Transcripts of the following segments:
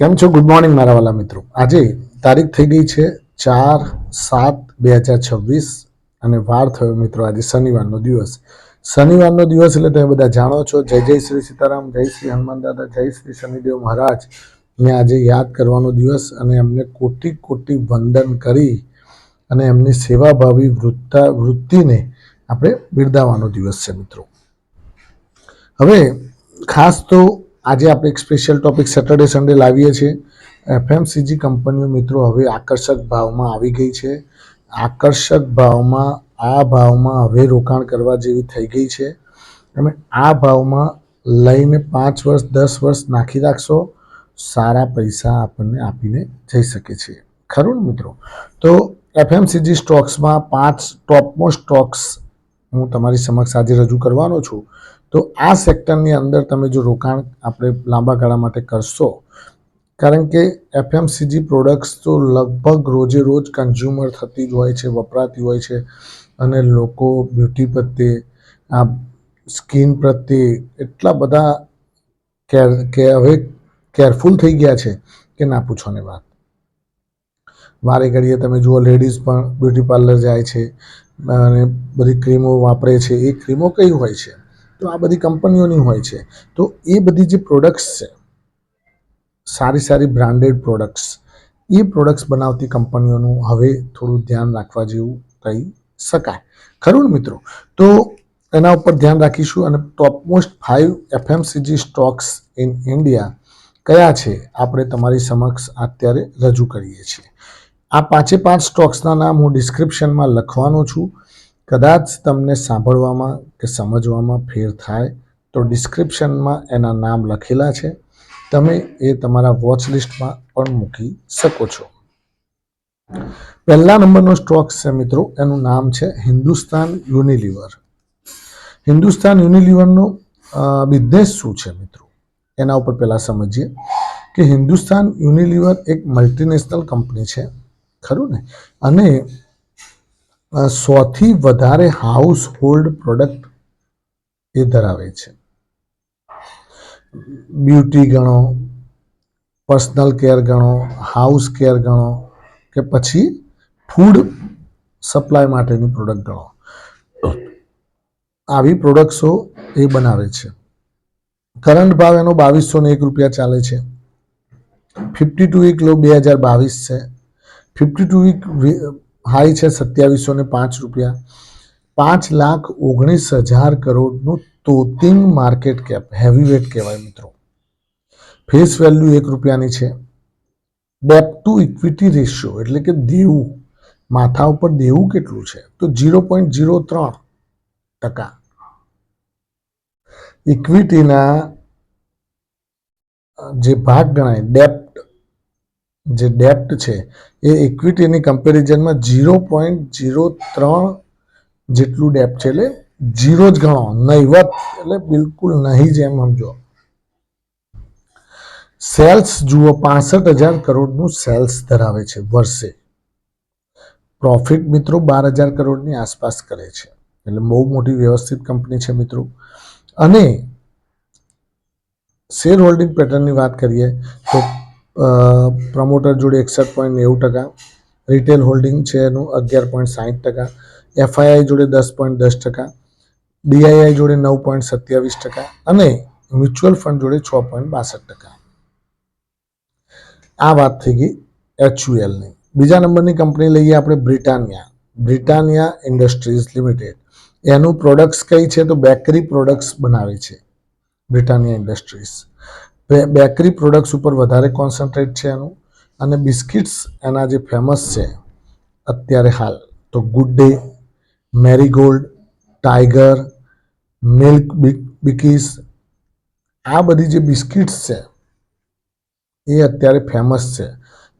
કેમ છો? Good morning મારા વાલા મિત્રો. આજે તારીખ થઈ ગઈ છે 4/7/2026 અને વાર થયો મિત્રો આજે શનિવારનો દિવસ. શનિવારનો દિવસ એટલે તમે બધા જાણો છો. જય જય શ્રી સીતારામ, જય શ્રી હનુમાન દાદા, જય શ્રી શનિદેવ મહારાજ ને આજે યાદ કરવાનો દિવસ અને એમને કોટી કોટી વંદન કરી અને એમની સેવાભાવી વૃત્તિને આપણે બિરદાવવાનો દિવસ છે મિત્રો. હવે ખાસ તો આજે આપણે એક સ્પેશિયલ ટોપિક સેટરડે સન્ડે લાવીએ છીએ. એફએમસીજી કંપનીઓ મિત્રો હવે આકર્ષક ભાવમાં આવી ગઈ છે. આકર્ષક ભાવમાં આ ભાવમાં હવે રોકાણ કરવા જેવી થઈ ગઈ છે. તમે આ ભાવમાં લઈને 5 વર્ષ 10 વર્ષ નાખી રાખશો, સારા પૈસા આપણને આપીને જઈ શકે છે. ખરું ને મિત્રો? તો એફએમસીજી સ્ટોક્સમાં 5 ટોપમોસ્ટ સ્ટોક્સ હું તમારી સમક્ષ આજે રજૂ કરવાનો છું. તો આ સેક્ટરની અંદર તમે જો રોકાણ આપણે લાંબા ગાળા માટે કરશો, કારણ કે એફએમસીજી પ્રોડક્ટ્સ તો લગભગ રોજે રોજ કન્ઝ્યુમર થતી જ હોય છે, વપરાતી હોય છે અને લોકો બ્યુટી પ્રત્યે, આ સ્કિન પ્રત્યે એટલા બધા હવે કેરફુલ થઈ ગયા છે કે ના પૂછોની વાત. વારે ઘડીએ તમે જુઓ લેડીઝ પણ બ્યુટી પાર્લર જાય છે અને બધી ક્રીમો વાપરે છે. એ ક્રીમો કઈ હોય છે? તો આ બધી કંપનીઓની હોય છે. તો એ બધી જે પ્રોડક્ટ્સ છે, સારી સારી બ્રાન્ડેડ પ્રોડક્ટ્સ, એ પ્રોડક્ટ્સ બનાવતી કંપનીઓનું હવે થોડું ધ્યાન રાખવા જેવું કહી શકાય. ખરું ને મિત્રો? તો એના ઉપર ધ્યાન રાખીશું. અને topmost 5 FMCG stocks in India કયા છે આપણે તમારી સમક્ષ અત્યારે રજૂ કરીએ છીએ. આ 5 સ્ટોક્સના નામ હું ડિસ્ક્રિપ્શનમાં લખવાનો છું. કદાચ તમને સાંભળવામાં કે સમજવામાં ફેર થાય તો ડિસ્ક્રિપ્શનમાં એના નામ લખેલા છે, તમે એ તમારા વોચ લિસ્ટમાં પણ મૂકી શકો છો. પહેલા નંબરનો સ્ટોક છે મિત્રો, એનું નામ છે હિન્દુસ્તાન યુનિલિવર. હિન્દુસ્તાન યુનિલિવરનો બિઝનેસ શું છે મિત્રો, એના ઉપર પહેલાં સમજીએ કે હિન્દુસ્તાન યુનિલિવર એક મલ્ટીનેશનલ કંપની છે. ખરું ને? અને 100થી વધારે હાઉસ હોલ્ડ પ્રોડક્ટ એ ધરાવે છે. બ્યુટી ગણો, પર્સનલ કેર ગણો, હાઉસ કેર ગણો કે પછી ફૂડ સપ્લાય માટેની પ્રોડક્ટ ગણો, આવી પ્રોડક્ટ્સો એ બનાવે છે. કરંટ ભાવ એનો 2201 રૂપિયા ચાલે છે. 52 વીક લો 2022 છે. 52 વીક હાઈ છે 2705 રૂપિયા. 5,19,000 કરોડનું તોતિંગ માર્કેટ કેપ, હેવીવેટ કહેવાય મિત્રો. ફેસ વેલ્યુ 1 રૂપિયાની છે. ડેટ ટુ ઇક્વિટી રેશિયો એટલે કે દેવું, માથા ઉપર દેવું કેટલું છે તો 0.03%. ઇક્વિટીના જે ભાગ ગણાય, જે ડેપ્ટ છે એ ઇક્વિટીની કમ્પેરિઝનમાં 0.03 જેટલું ડેપ્ટ છે. એટલે ઝીરો જ ગણો, નહીવત એટલે બિલકુલ નહીં જ એમ સમજો. સેલ્સ જુઓ, 65,000 કરોડનું સેલ્સ ધરાવે છે વર્ષે. પ્રોફિટ મિત્રો 12,000 કરોડની આસપાસ કરે છે. એટલે બહુ મોટી વ્યવસ્થિત કંપની છે મિત્રો. અને શેર હોલ્ડિંગ પેટર્નની વાત કરીએ તો પ્રમોટર જોડે 61.90%, રિટેલ હોલ્ડિંગ છે એનું 11.60%, એફઆઈઆઈ જોડે 10.10%, ડીઆઈઆઈ જોડે 9.27% અને મ્યુચ્યુઅલ ફંડ જોડે 6.62%. આ વાત થઈ ગઈ એચયુએલની. બીજા નંબરની કંપની લઈએ આપણે બ્રિટાનિયા ઇન્ડસ્ટ્રીઝ લિમિટેડ. એનું પ્રોડક્ટ્સ કઈ છે તો બેકરી પ્રોડક્ટ્સ બનાવે છે બ્રિટાનિયા ઇન્ડસ્ટ્રીઝ. બેકરી પ્રોડક્ટ્સ ઉપર વધારે કોન્સન્ટ્રેટ છે એનું. અને બિસ્કિટ્સ એના જે ફેમસ છે અત્યારે હાલ તો Good Day, Marigold, Tiger, Milk Bikis, આ બધી જે બિસ્કિટ્સ છે એ અત્યારે ફેમસ છે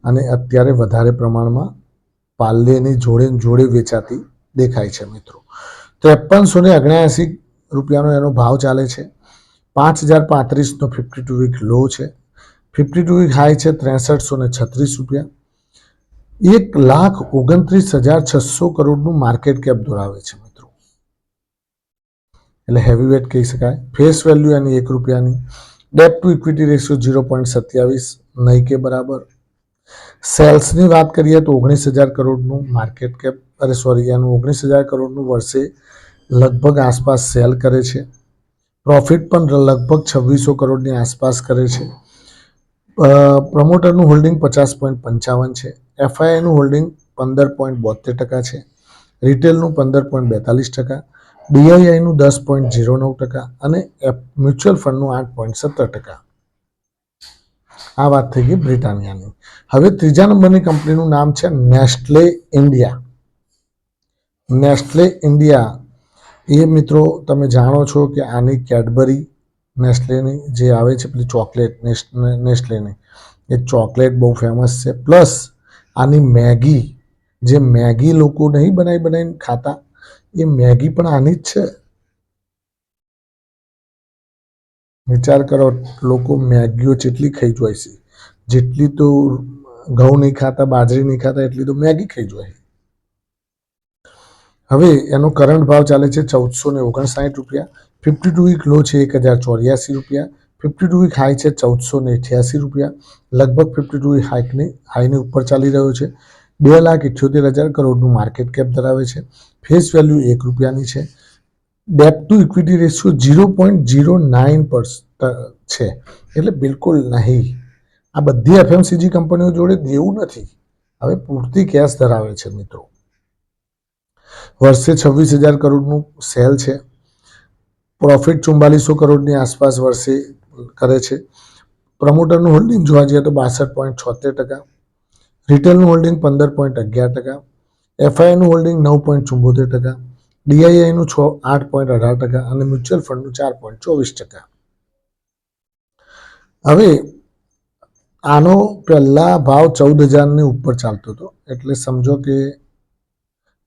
અને અત્યારે વધારે પ્રમાણમાં પાર્લેની જોડે વેચાતી દેખાય છે મિત્રો. 5379 રૂપિયાનો એનો ભાવ ચાલે છે. 5,035નો 52 વીક લો છે. 52 વીક હાઈ છે 6336 રૂપિયા. 1,29,600 કરોડનું માર્કેટ કેપ ધરાવે છે મિત્રો. એટલે હેવીવેટ કહી શકાય. ફેસ વેલ્યુ એની 1 રૂપિયાની. ડેટ ટુ ઇક્વિટી રેશિયો 0.27, નહીં કે બરાબર. સેલ્સની વાત કરીએ તો 19,000 કરોડનું માર્કેટ કેપ, એનું 19,000 કરોડનું વર્ષે લગભગ આસપાસ સેલ કરે છે. પ્રોફિટ પણ લગભગ 2600 કરોડની આસપાસ કરે છે. પ્રમોટરનું હોલ્ડિંગ 50.55 છે. એફઆઈઆઈનું હોલ્ડિંગ 15.72% છે. રિટેલનું 15.42%, ડીઆઈઆઈનું 10.09% અને મ્યુચ્યુઅલ ફંડનું 8.17%. આ વાત થઈ ગઈ બ્રિટાનિયાની. હવે ત્રીજા નંબરની કંપનીનું નામ છે નેસ્લે ઇન્ડિયા. નેસ્લે ઇન્ડિયા એ મિત્રો તમે જાણો છો કે આની કેડબરી નેસ્લેની જે આવે છે પેલી ચોકલેટ નેસ્લેની, એ ચોકલેટ બહુ ફેમસ છે. પ્લસ આની મેગી, જે મેગી લોકો નહીં બનાવીને ખાતા, એ મેગી પણ આની જ છે. વિચાર કરો, લોકો મેગીઓ જેટલી ખાઈ જાય છે, જેટલી તો ઘઉં નહીં ખાતા, બાજરી નહીં ખાતા, એટલી તો મેગી ખાઈ જાય. હવે એનો કરંટ ભાવ ચાલે છે 1459 રૂપિયા. 52 વીક લો છે 1084 રૂપિયા. 52 વીક હાઈ છે 1488 રૂપિયા. લગભગ 52 વીક હાઈની ઉપર ચાલી રહ્યો છે. 2,78,000 કરોડનું માર્કેટ કેપ ધરાવે છે. ફેસ વેલ્યુ 1 રૂપિયાની છે. ડેટ ટુ ઇક્વિટી રેશિયો 0.09% છે, એટલે બિલકુલ નહીં. આ બધી એફએમસીજી કંપનીઓ જોડે દેવું નથી, હવે પૂરતી કેશ ધરાવે છે મિત્રો. વર્ષે 26,000 કરોડનું સેલ છે. પ્રોફિટ 4400 કરોડની આસપાસ વર્ષે કરે છે. પ્રમોટરનું હોલ્ડિંગ જોવા જઈએ તો 62.76%, રિટેલનું હોલ્ડિંગ 15.11%, એફઆઈનું હોલ્ડિંગ 9.74%, ડીઆઈઆઈનું 8.18% અને મ્યુચ્યુઅલ ફંડનું 4.24%. હવે આનો પહેલા ભાવ 14,000ની ઉપર ચાલતો હતો, એટલે સમજો કે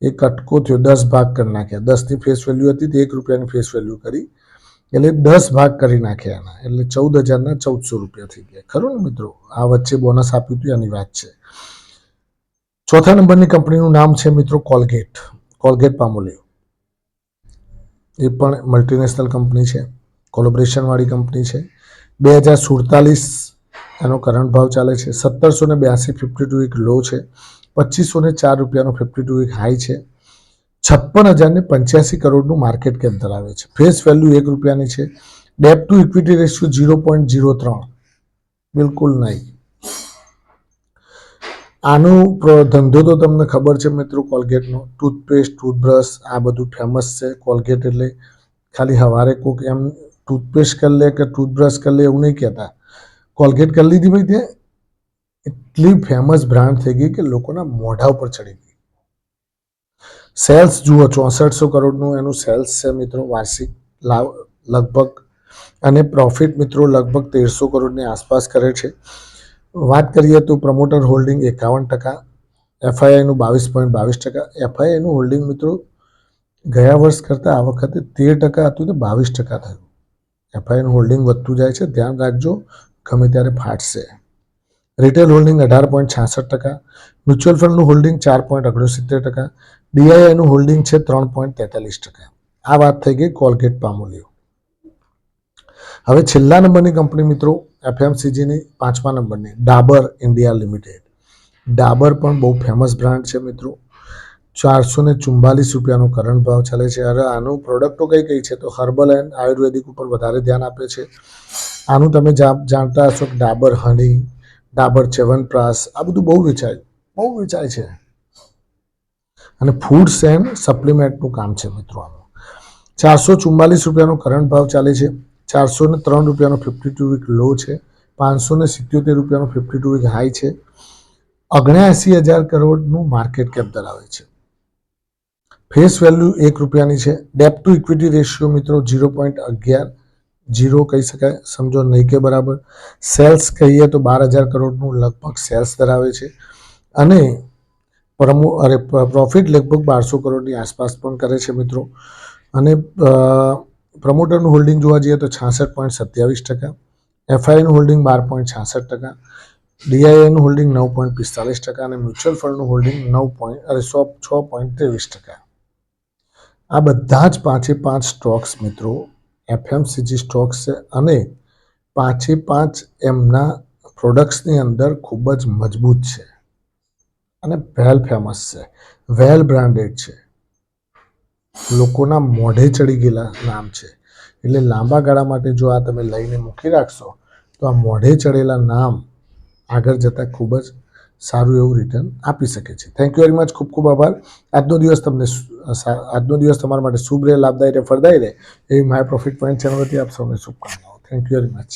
એ કટકો થયો, 10 ભાગ કરી નાખ્યા. 10ની ફેસ વેલ્યુ હતી તે 1 રૂપિયાની ફેસ વેલ્યુ કરી, એટલે 10 ભાગ કરી નાખ્યા એના, એટલે 14,000ના 1,400 રૂપિયા થઈ ગયા. ખરું ને મિત્રો? આ વચ્ચે બોનસ આપ્યું હતું એની વાત છે. ચોથા નંબરની કંપનીનું નામ છે મિત્રો કોલગેટ. કોલગેટ પામોલિવ. એ પણ મલ્ટીનેશનલ કંપની છે, કોલોબરેશનવાળી કંપની છે. 2047 એનો કરંટ ભાવ ચાલે છે. 1782 52 વીક લો છે. 2504 રૂપિયાનો 52 વીક હાઈ છે. 56,085 કરોડનું માર્કેટ કેપ ધરાવે છે. ફેસ વેલ્યુ 1 રૂપિયાની છે. ડેટ ટુ ઇક્વિટી રેશિયો 0.03, બિલકુલ નહીં. આનો ધંધો તો તમને ખબર છે મિત્રો, કોલગેટનો ટૂથપેસ્ટ, ટૂથબ્રશ, આ બધું ફેમસ છે. કોલગેટ એટલે ખાલી હવારે કોક એમ ટૂથપેસ્ટ કરી લે કે ટૂથબ્રશ કરી લે એવું નહીં કહેતા. કોલગેટ કરી લીધી ભાઈ, તે એટલી ફેમસ બ્રાન્ડ થઈ ગઈ કે લોકોના મોઢા ઉપર ચડી ગઈ. સેલ્સ જુઓ, 6400 કરોડનું એનું સેલ્સ છે મિત્રો વાર્ષિક લગભગ, અને પ્રોફિટ મિત્રો લગભગ 1300 કરોડની આસપાસ કરે છે. વાત કરીએ તો પ્રમોટર હોલ્ડિંગ 51%, એફઆઈઆઈનું 22.22%. એફઆઈઆઈનું હોલ્ડિંગ મિત્રો ગયા વર્ષ કરતાં આ વખતે 13% હતું તો 22% થયું. એફઆઈઆઈનું હોલ્ડિંગ વધતું જાય છે, ધ્યાન રાખજો, ગમે ત્યારે ફાટશે. રિટેલ હોલ્ડિંગ 18.66%, મ્યુચ્યુઅલ ફંડનું હોલ્ડિંગ 4.69%, ડીઆઈઆઈનું હોલ્ડિંગ છે 3.43%. આ વાત થઈ ગઈ કોલગેટ પામોલિવ. હવે છેલ્લા નંબરની કંપની મિત્રો એફએમસીજીની, 5મા નંબરની ડાબર ઇન્ડિયા લિમિટેડ. ડાબર પણ બહુ ફેમસ બ્રાન્ડ છે મિત્રો. 444 રૂપિયાનો કરંટ ભાવ ચાલે છે. હવે આનું પ્રોડક્ટો કઈ કઈ છે તો હર્બલ એન્ડ આયુર્વેદિક ઉપર વધારે ધ્યાન આપે છે. આનું તમે જાણતા હશો કે ડાબર હની, ડાબર ચ્યવનપ્રાશ, આ બધું બહુ વેચાય છે. અને ફૂડ્સ એન્ડ સપ્લિમેન્ટનું કામ છે મિત્રો આનું. 444 રૂપિયાનો કરંટ ભાવ ચાલે છે. 403 રૂપિયાનો 52 વીક લો છે. 577 રૂપિયાનો 52 વીક હાઈ છે. 79,000 કરોડનું માર્કેટ કેપ ધરાવે છે. ફેસ વેલ્યુ 1 રૂપિયાની છે. ડેટ ટુ ઇક્વિટી રેશિયો મિત્રો 0.11 કહી શકાય, સમજો નહીં કે બરાબર. સેલ્સ કહીએ તો 12,000 કરોડનું લગભગ સેલ્સ ધરાવે છે. અને પ્રોફિટ લગભગ 1200 કરોડની આસપાસ પણ કરે છે મિત્રો. અને પ્રમોટરનું હોલ્ડિંગ જોવા જઈએ તો 66.27%, એફઆઈનું હોલ્ડિંગ 12.66%, ડીઆઈઆઈનું હોલ્ડિંગ 9.45% અને મ્યુચ્યુઅલ ફંડનું હોલ્ડિંગ 6.23%. આ બધા જ 5 સ્ટોક્સ મિત્રો એફએમસીજી સ્ટોક્સ છે. અને પાંચે પાંચ એમના પ્રોડક્ટ્સની અંદર ખૂબ જ મજબૂત છે અને વેલ ફેમસ છે, વેલ બ્રાન્ડેડ છે, લોકોના મોઢે ચડી ગયેલા નામ છે. એટલે લાંબા ગાળા માટે જો આ તમે લઈને મૂકી રાખશો તો આ મોઢે ચડેલા નામ આગળ જતાં ખૂબ જ સારું એવું રિટર્ન આપી શકે છે. Thank you very much. ખૂબ ખૂબ આભાર. આજનો દિવસ તમારા માટે શુભ રહે, લાભદાયી રહે, ફળદાયી રહે એવી માય પ્રોફિટ પોઈન્ટ ચેનલ વતી આપ સૌને શુભકામનાઓ. Thank you very much.